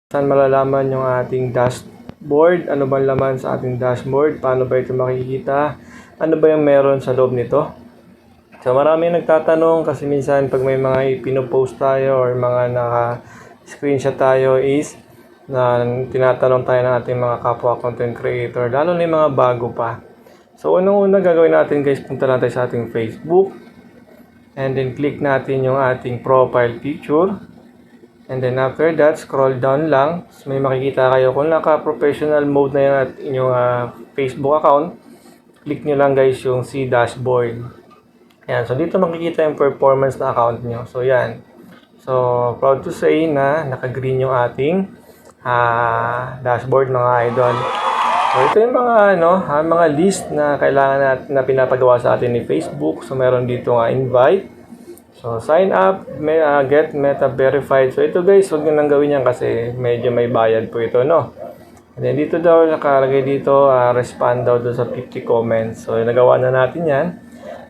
Saan malalaman yung ating dashboard? Ano bang laman sa ating dashboard? Paano ba ito makikita? Ano ba yung meron sa loob nito? So marami nagtatanong kasi minsan pag may mga ipinopost tayo or mga naka-screenshot tayo is na tinatanong tayo ng ating mga kapwa content creator, lalo na yung mga bago pa. So unang-una gagawin natin guys, punta lang tayo sa ating Facebook and then click natin yung ating profile picture. And then after that, scroll down lang. So, may makikita kayo. Kung naka-professional mode na yan at inyong Facebook account, click nyo lang guys yung see dashboard. Yan. So, dito makikita yung performance na account nyo. So, yan. So, proud to say na naka-green yung ating dashboard mga idol. So, ito yung mga list na kailangan na pinapagawa sa atin ni Facebook. So, meron dito invite. So, sign up, get meta verified. So, ito guys, huwag nyo nang gawin yan kasi medyo may bayad po ito, no? And then, dito daw, nakalagay dito, respond daw doon sa 50 comments. So, nagawa na natin yan.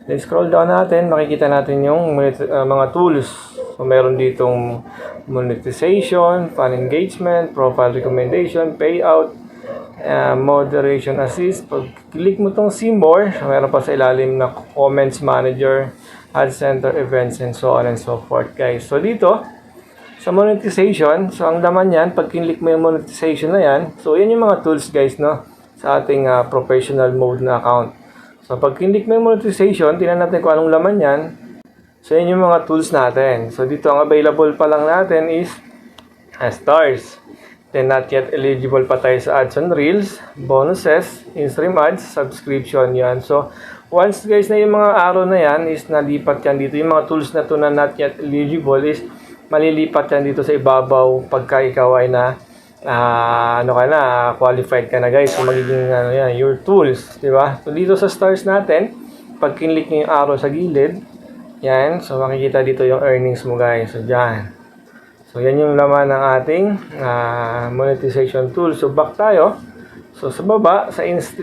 Then, scroll down natin, makikita natin yung mga tools. So, meron ditong monetization, fan engagement, profile recommendation, payout, moderation assist. Pag click mo tong see more, meron pa sa ilalim na comments manager, ad center, events, and so on and so forth guys. So dito, sa monetization, so ang laman yan, pag kinlik mo yung monetization na yan, so yan yung mga tools guys, no, sa ating professional mode na account. So pag kinlik mo yung monetization, tingnan natin kung anong laman yan. So yan yung mga tools natin. So dito, ang available pa lang natin is stars. Then not yet eligible pa tayo sa ads on reels, bonuses, in-stream ads, subscription yan. So once guys na yung mga araw na yan is nalipat yan dito. Yung mga tools na to na not yet eligible is malilipat yan dito sa ibabaw pagka ikaw ay qualified ka na guys. So magiging your tools, di ba? So dito sa stars natin, pag kinlik nyo yung arrow sa gilid, yan. So makikita dito yung earnings mo guys. So dyan. So, yan yung laman ng ating monetization tool. So, back tayo. So, sa baba,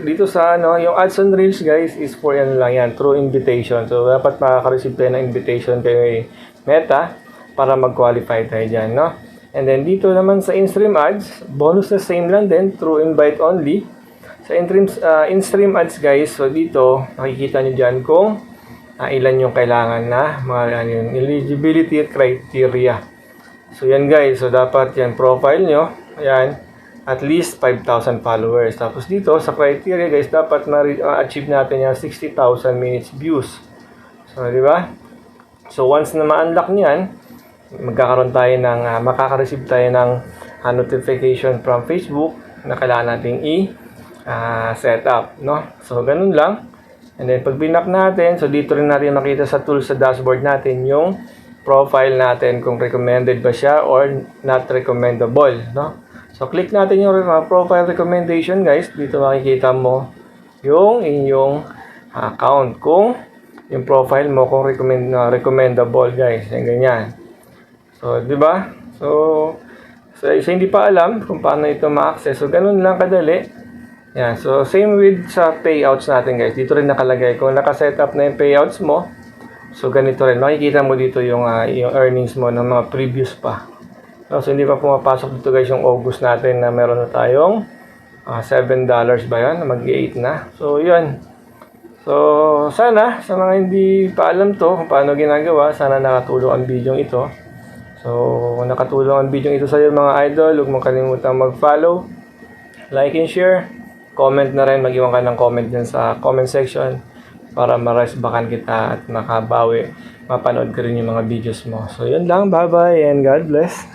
dito sa yung ads on reels guys is for yan lang yan, through invitation. So, dapat makaka-receive tayo ng invitation kay Meta para mag-qualify tayo dyan, no? And then, dito naman sa in-stream ads, bonus na same lang din, through invite only. Sa in-stream ads guys, so dito, makikita nyo dyan kung ilan yung kailangan na yung eligibility criteria. So, yan guys. So, dapat yan profile nyo. Ayan. At least 5,000 followers. Tapos dito, sa criteria guys, dapat ma-achieve natin yung 60,000 minutes views. So, di ba? So, once na ma-unlock niyan, magkakaroon tayo makaka-receive tayo ng notification from Facebook na kailangan nating set up, no? So, ganun lang. And then, pag binak natin, so dito rin natin makita sa tools sa dashboard natin yung profile natin kung recommended ba siya or not recommendable, no? So click natin yung profile recommendation guys. Dito makikita mo yung inyong account kung yung profile mo kung recommendable guys, yung ganyan. So, di ba? So hindi pa alam kung paano ito ma-access. So ganun lang kadali. Yan. So same with sa payouts natin guys. Dito rin nakalagay kung naka-set up na yung payouts mo. So, ganito rin. Makikita mo dito yung earnings mo ng mga previous pa. No? So, hindi pa pumapasok dito guys yung August natin na meron na tayong $7 ba yan? Mag-8 na. So, yun. So, sana, sa mga hindi pa alam to kung paano ginagawa, sana nakatulong ang video ito. So, kung nakatulong ang video ito sa iyo mga idol, huwag mong kalimutang mag-follow, like and share, comment na rin. Mag-iwan ka ng comment dyan sa comment section para ma-resbakan kita at makabawi, mapanood ka rin yung mga videos mo. So, yun lang. Bye-bye and God bless.